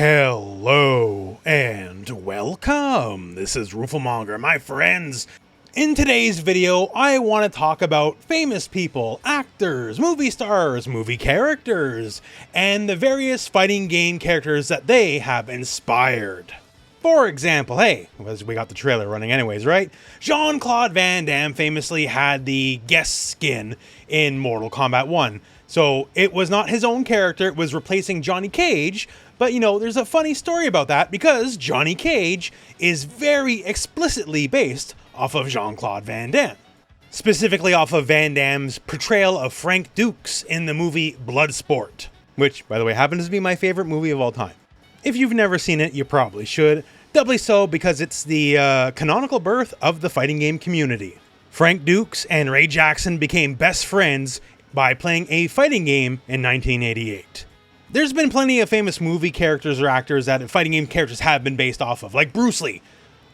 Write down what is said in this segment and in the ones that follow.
Hello and welcome. This is Rooflemonger, my friends. In today's video, I want to talk about famous people, actors, movie stars, movie characters, and the various fighting game characters that they have inspired. For example, hey, because we got the trailer running anyways, right? Jean-Claude Van Damme famously had the guest skin in Mortal Kombat 1. So it was not his own character, it was replacing Johnny Cage. But you know, there's a funny story about that because Johnny Cage is very explicitly based off of Jean-Claude Van Damme. Specifically off of Van Damme's portrayal of Frank Dukes in the movie Bloodsport, which, by the way, happens to be my favorite movie of all time. If you've never seen it, you probably should. Doubly so because it's the canonical birth of the fighting game community. Frank Dukes and Ray Jackson became best friends by playing a fighting game in 1988. There's been plenty of famous movie characters or actors that fighting game characters have been based off of, like Bruce Lee.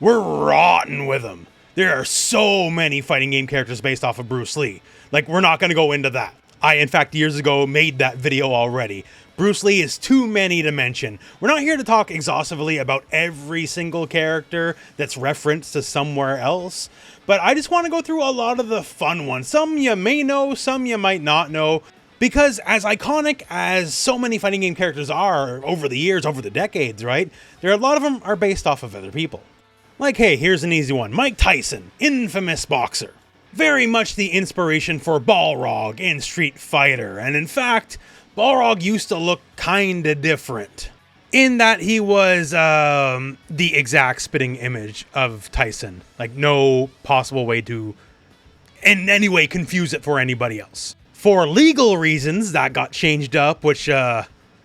We're rotten with them. There are so many fighting game characters based off of Bruce Lee. Like, we're not going to go into that. I, in fact, years ago made that video already. Bruce Lee is too many to mention. We're not here to talk exhaustively about every single character that's referenced to somewhere else, but I just want to go through a lot of the fun ones. Some you may know, some you might not know, because as iconic as so many fighting game characters are over the years, over the decades, right? There are a lot of them are based off of other people. Like, hey, here's an easy one. Mike Tyson, infamous boxer. Very much the inspiration for Balrog in Street Fighter, and in fact, Balrog used to look kinda different, in that he was the exact spitting image of Tyson. Like, no possible way to in any way confuse it for anybody else. For legal reasons, that got changed up, which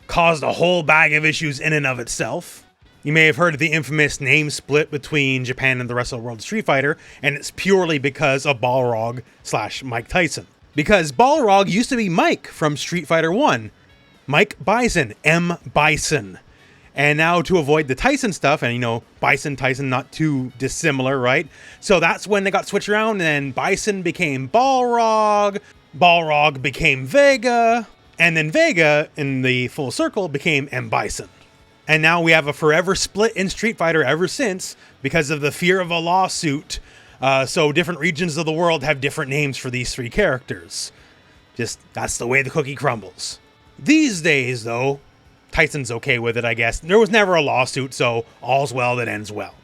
caused a whole bag of issues in and of itself. You may have heard of the infamous name split between Japan and the rest of the world of Street Fighter, and it's purely because of Balrog / Mike Tyson. Because Balrog used to be Mike from Street Fighter 1. Mike Bison, M. Bison. And now to avoid the Tyson stuff, and you know, Bison, Tyson, not too dissimilar, right? So that's when they got switched around, and Bison became Balrog, Balrog became Vega, and then Vega, in the full circle, became M. Bison. And now we have a forever split in Street Fighter ever since, because of the fear of a lawsuit. So different regions of the world have different names for these three characters. Just, that's the way the cookie crumbles. These days, though, Tyson's okay with it, I guess. There was never a lawsuit, so all's well that ends well.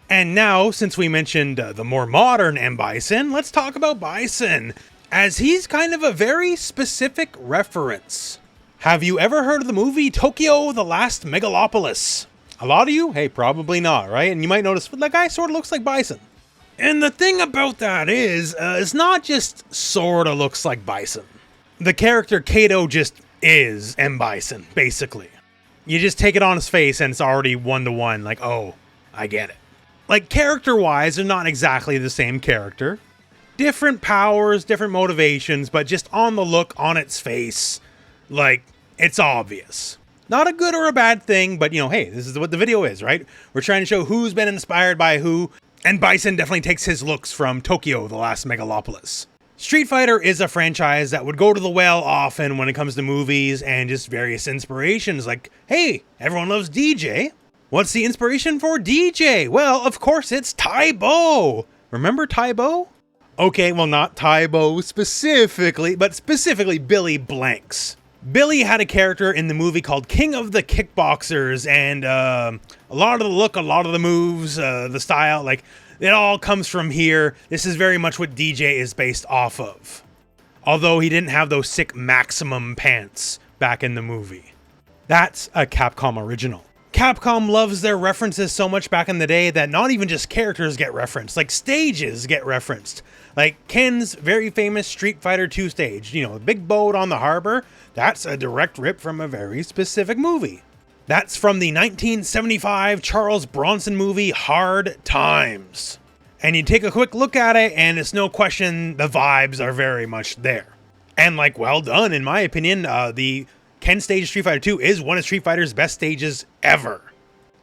And now, since we mentioned the more modern M. Bison, let's talk about Bison, as he's kind of a very specific reference. Have you ever heard of the movie Tokyo, the Last Megalopolis? A lot of you? Hey, probably not, right? And you might notice, but that guy sort of looks like Bison. And the thing about that is, it's not just sort of looks like Bison. The character Kato just is M. Bison, basically. You just take it on his face and it's already one-to-one, like, oh, I get it. Like, character-wise, they're not exactly the same character. Different powers, different motivations, but just on the look, on its face, like, it's obvious. Not a good or a bad thing, but you know, hey, this is what the video is, right? We're trying to show who's been inspired by who, and Bison definitely takes his looks from Tokyo, the Last Megalopolis. Street Fighter is a franchise that would go to the well often when it comes to movies and just various inspirations, like, hey, everyone loves DJ. What's the inspiration for DJ? Well, of course it's Taibo. Remember Taibo? Okay, well, not Taibo specifically, but specifically Billy Blanks. Billy had a character in the movie called King of the Kickboxers, and a lot of the look, a lot of the moves, the style, like, it all comes from here. This is very much what DJ is based off of. Although he didn't have those sick Maximum pants back in the movie. That's a Capcom original. Capcom loves their references so much back in the day that not even just characters get referenced, like stages get referenced. Like Ken's very famous Street Fighter 2 stage, you know, the big boat on the harbor, that's a direct rip from a very specific movie. That's from the 1975 Charles Bronson movie Hard Times. And you take a quick look at it and it's no question the vibes are very much there. And like, well done, in my opinion, the Ken stage Street Fighter 2 is one of Street Fighter's best stages ever.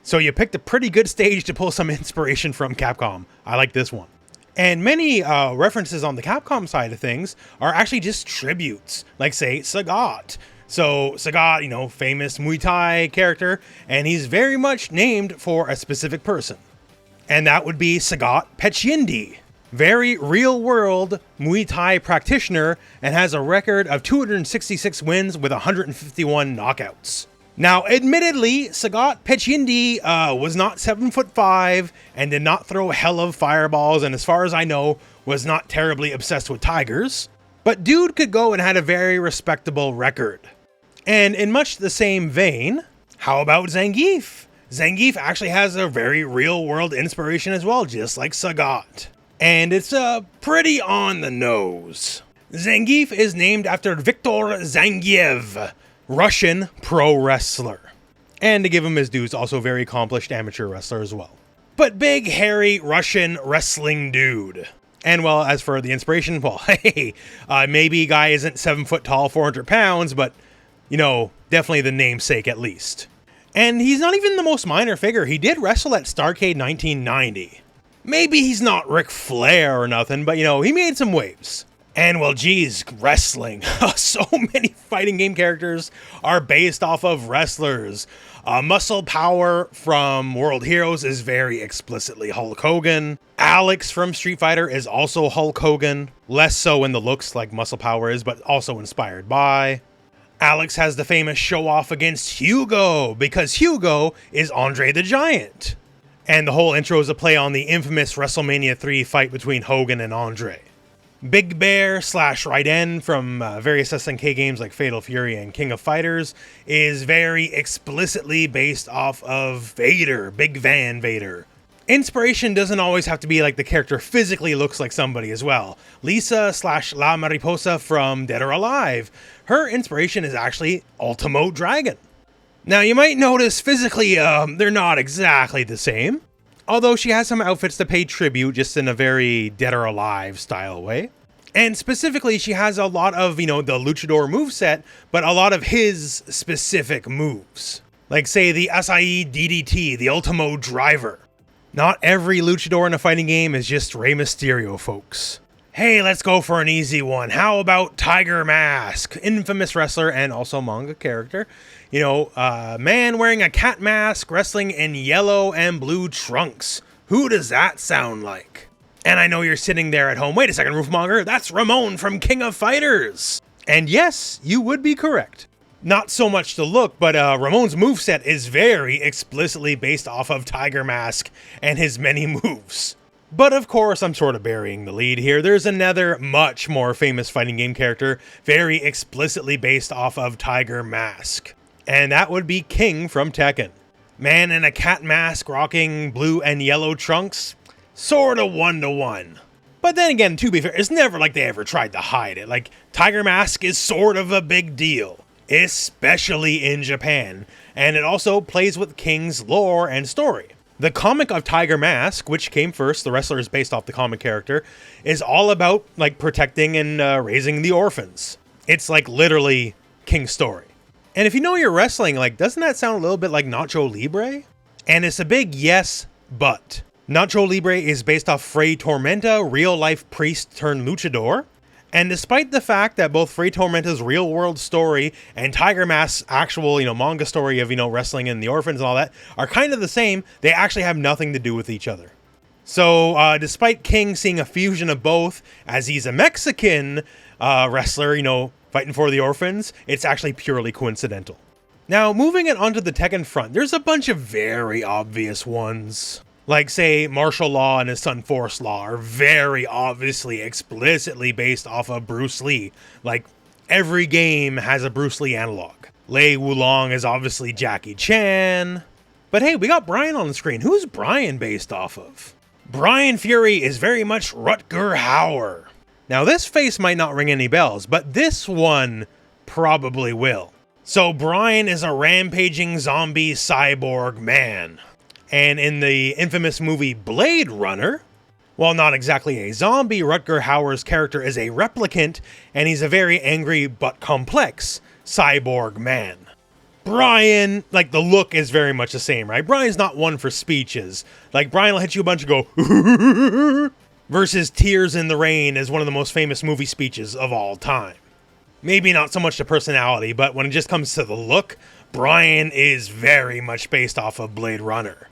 So you picked a pretty good stage to pull some inspiration from Capcom. I like this one. And many references on the Capcom side of things are actually just tributes, like say Sagat. So Sagat, famous Muay Thai character, and he's very much named for a specific person. And that would be Sagat Petchyindee. Very real-world Muay Thai practitioner and has a record of 266 wins with 151 knockouts. Now, admittedly, Sagat Petchyindee was not 7'5" and did not throw a hell of fireballs, and as far as I know, was not terribly obsessed with tigers. But dude could go and had a very respectable record. And in much the same vein, how about Zangief? Zangief actually has a very real-world inspiration as well, just like Sagat. And it's pretty on the nose. Zangief is named after Viktor Zangiev, Russian pro wrestler. And to give him his dues, also a very accomplished amateur wrestler as well. But big, hairy, Russian wrestling dude. And well, as for the inspiration, well, hey, maybe guy isn't 7 foot tall, 400 pounds, but, definitely the namesake at least. And he's not even the most minor figure. He did wrestle at Starrcade 1990. Maybe he's not Ric Flair or nothing, but he made some waves. And well, geez, wrestling. So many fighting game characters are based off of wrestlers. Muscle Power from World Heroes is very explicitly Hulk Hogan. Alex from Street Fighter is also Hulk Hogan. Less so in the looks like Muscle Power is, but also inspired by. Alex has the famous show-off against Hugo, because Hugo is Andre the Giant. And the whole intro is a play on the infamous WrestleMania 3 fight between Hogan and Andre. Big Bear / Raiden from various SNK games like Fatal Fury and King of Fighters is very explicitly based off of Vader, Big Van Vader. Inspiration doesn't always have to be like the character physically looks like somebody as well. Lisa / La Mariposa from Dead or Alive. Her inspiration is actually Ultimo Dragon. Now you might notice physically they're not exactly the same, although she has some outfits to pay tribute just in a very Dead or Alive style way. And specifically she has a lot of, the luchador moveset, but a lot of his specific moves. Like say the Acai DDT, the Ultimo Driver. Not every luchador in a fighting game is just Rey Mysterio, folks. Hey, let's go for an easy one. How about Tiger Mask? Infamous wrestler and also manga character. Man wearing a cat mask, wrestling in yellow and blue trunks. Who does that sound like? And I know you're sitting there at home. Wait a second, Rooflemonger. That's Ramon from King of Fighters. And yes, you would be correct. Not so much the look, but Ramon's moveset is very explicitly based off of Tiger Mask and his many moves. But of course, I'm sort of burying the lead here. There's another much more famous fighting game character, very explicitly based off of Tiger Mask. And that would be King from Tekken. Man in a cat mask rocking blue and yellow trunks, sort of 1-to-1. But then again, to be fair, it's never like they ever tried to hide it. Like, Tiger Mask is sort of a big deal, especially in Japan. And it also plays with King's lore and story. The comic of Tiger Mask, which came first, the wrestler is based off the comic character, is all about protecting and raising the orphans. It's literally King's story. And if you know your wrestling, doesn't that sound a little bit like Nacho Libre? And it's a big yes, but. Nacho Libre is based off Fray Tormenta, real-life priest turned luchador. And despite the fact that both Fray Tormenta's real-world story and Tiger Mask's actual, manga story of, wrestling and the orphans and all that are kind of the same, they actually have nothing to do with each other. So, despite King seeing a fusion of both, as he's a Mexican wrestler, fighting for the orphans, it's actually purely coincidental. Now, moving it onto the Tekken front, there's a bunch of very obvious ones. Like, say, Martial Law and his son Force Law are very obviously, explicitly based off of Bruce Lee. Every game has a Bruce Lee analog. Lei Wulong is obviously Jackie Chan. But hey, we got Brian on the screen. Who's Brian based off of? Brian Fury is very much Rutger Hauer. Now, this face might not ring any bells, but this one probably will. So, Brian is a rampaging zombie cyborg man. And in the infamous movie Blade Runner, while not exactly a zombie, Rutger Hauer's character is a replicant, and he's a very angry but complex cyborg man. Brian, the look is very much the same, right? Brian's not one for speeches. Brian will hit you a bunch and go, versus Tears in the Rain is one of the most famous movie speeches of all time. Maybe not so much the personality, but when it just comes to the look, Brian is very much based off of Blade Runner.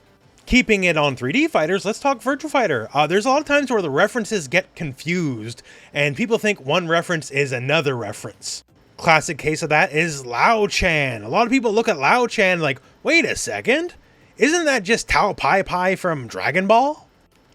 Keeping it on 3D fighters, let's talk Virtua Fighter. There's a lot of times where the references get confused, and people think one reference is another reference. Classic case of that is Lao Chan. A lot of people look at Lao Chan like, wait a second, isn't that just Tao Pai Pai from Dragon Ball?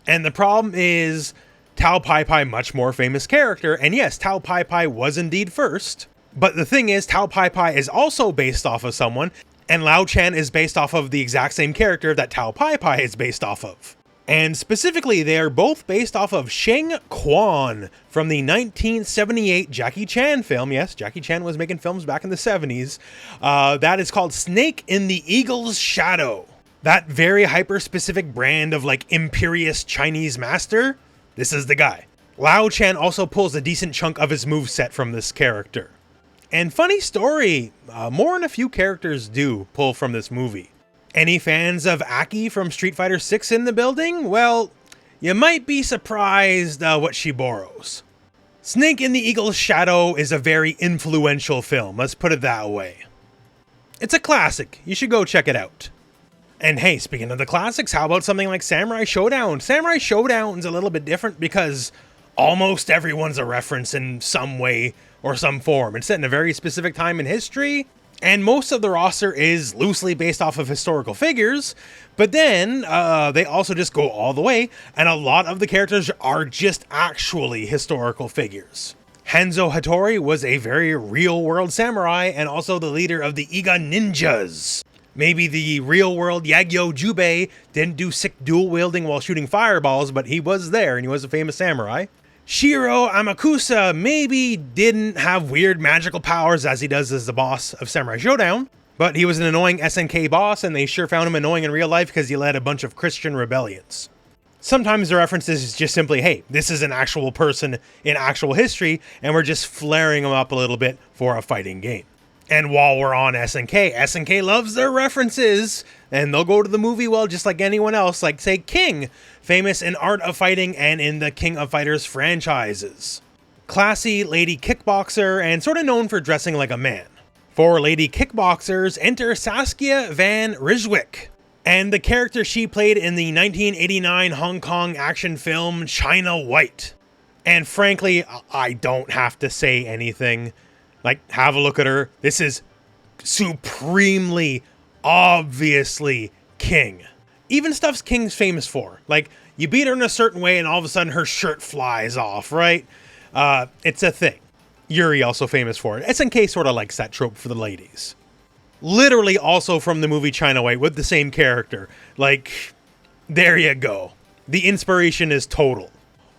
And the problem is, Tao Pai Pai, much more famous character, and yes, Tao Pai Pai was indeed first, but the thing is, Tao Pai Pai is also based off of someone, and Lao Chan is based off of the exact same character that Tao Pai Pai is based off of. And specifically, they are both based off of Sheng Quan from the 1978 Jackie Chan film. Yes, Jackie Chan was making films back in the 70s. That is called Snake in the Eagle's Shadow. That very hyper-specific brand of like imperious Chinese master, this is the guy. Lao Chan also pulls a decent chunk of his moveset from this character. And funny story, more than a few characters do pull from this movie. Any fans of Aki from Street Fighter 6 in the building? Well, you might be surprised what she borrows. Snake in the Eagle's Shadow is a very influential film, let's put it that way. It's a classic, you should go check it out. And hey, speaking of the classics, how about something like Samurai Showdown? Samurai Showdown's a little bit different because almost everyone's a reference in some way or some form. It's set in a very specific time in history, and most of the roster is loosely based off of historical figures, but then they also just go all the way, and a lot of the characters are just actually historical figures. Hanzo Hattori was a very real-world samurai and also the leader of the Iga Ninjas. Maybe the real-world Yagyo Jubei didn't do sick dual-wielding while shooting fireballs, but he was there and he was a famous samurai. Shiro Amakusa maybe didn't have weird magical powers as he does as the boss of Samurai Showdown, but he was an annoying SNK boss and they sure found him annoying in real life because he led a bunch of Christian rebellions. Sometimes the reference is just simply, hey, this is an actual person in actual history and we're just flaring him up a little bit for a fighting game. And while we're on SNK, SNK loves their references, and they'll go to the movie well just like anyone else, like say King, famous in Art of Fighting and in the King of Fighters franchises. Classy lady kickboxer and sort of known for dressing like a man. For lady kickboxers, enter Saskia Van Rijswijk, and the character she played in the 1989 Hong Kong action film China White. And frankly, I don't have to say anything. Like, have a look at her. This is supremely, obviously King. Even stuff's King's famous for. Like, you beat her in a certain way and all of a sudden her shirt flies off, right? It's a thing. Yuri also famous for it. SNK sort of likes that trope for the ladies. Literally also from the movie China White with the same character. Like, there you go. The inspiration is total.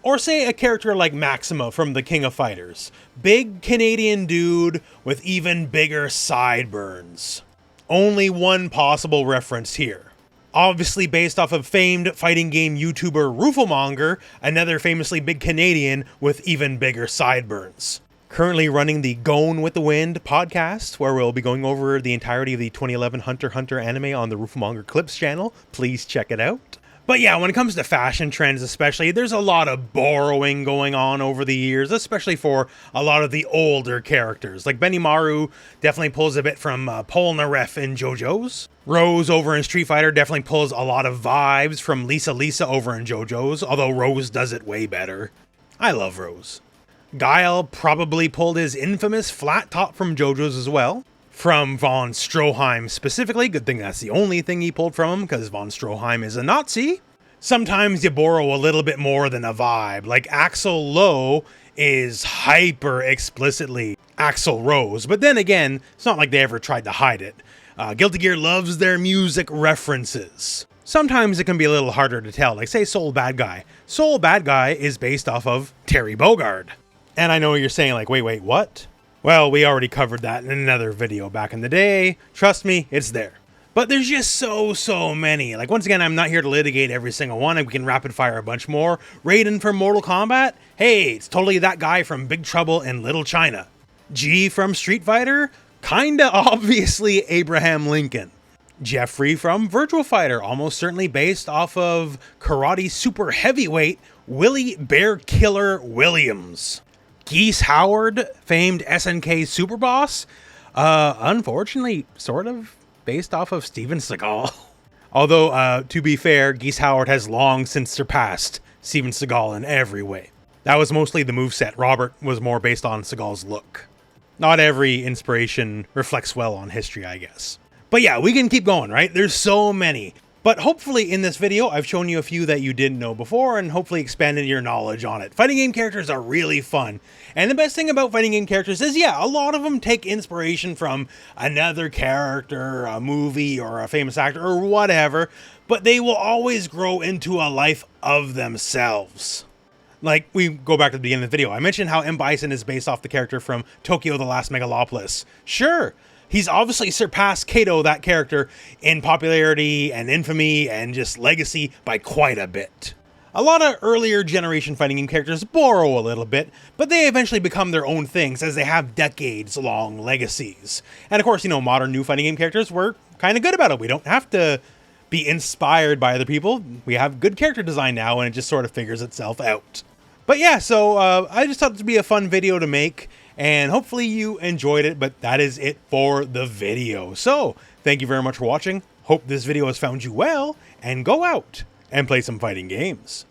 Or say a character like Maxima from the King of Fighters. Big Canadian dude with even bigger sideburns. Only one possible reference here. Obviously based off of famed fighting game YouTuber rooflemonger, another famously big Canadian with even bigger sideburns. Currently running the Going with the Wind podcast, where we'll be going over the entirety of the 2011 Hunter x Hunter anime on the Rooflemonger Clips channel. Please check it out. But yeah, when it comes to fashion trends especially, there's a lot of borrowing going on over the years, especially for a lot of the older characters. Like Benimaru definitely pulls a bit from Polnareff in JoJo's. Rose over in Street Fighter definitely pulls a lot of vibes from Lisa over in JoJo's, although Rose does it way better. I love Rose. Guile probably pulled his infamous flat top from JoJo's as well. From von Stroheim specifically. Good thing that's the only thing he pulled from him, because von Stroheim is a Nazi. Sometimes you borrow a little bit more than a vibe. Like Axl Low is hyper explicitly Axl Rose, but then again, it's not like they ever tried to hide it. Guilty Gear loves their music references. Sometimes it can be a little harder to tell, like say Soul Bad Guy. Soul Bad Guy is based off of Terry Bogard. And I know you're saying like, wait, what? Well, we already covered that in another video back in the day. Trust me, it's there. But there's just so many. Like, once again, I'm not here to litigate every single one. We can rapid fire a bunch more. Raiden from Mortal Kombat? Hey, it's totally that guy from Big Trouble in Little China. G from Street Fighter? Kinda obviously Abraham Lincoln. Jeffrey from Virtua Fighter, almost certainly based off of karate super heavyweight Willie Bear Killer Williams. Geese Howard, famed SNK super boss, unfortunately, sort of based off of Steven Seagal. Although, to be fair, Geese Howard has long since surpassed Steven Seagal in every way. That was mostly the moveset. Robert was more based on Seagal's look. Not every inspiration reflects well on history, I guess. But yeah, we can keep going, right? There's so many. But hopefully in this video, I've shown you a few that you didn't know before and hopefully expanded your knowledge on it. Fighting game characters are really fun. And the best thing about fighting game characters is, yeah, a lot of them take inspiration from another character, a movie, or a famous actor, or whatever, but they will always grow into a life of themselves. Like, we go back to the beginning of the video. I mentioned how M. Bison is based off the character from Tokyo the Last Megalopolis. Sure, he's obviously surpassed Kato, that character, in popularity and infamy and just legacy by quite a bit. A lot of earlier generation fighting game characters borrow a little bit, but they eventually become their own things as they have decades-long legacies. And of course, you know, modern new fighting game characters, we're kind of good about it. We don't have to be inspired by other people. We have good character design now, and it just sort of figures itself out. But yeah, so I just thought it would be a fun video to make, and hopefully you enjoyed it, but that is it for the video. So, thank you very much for watching. Hope this video has found you well, and go out and play some fighting games.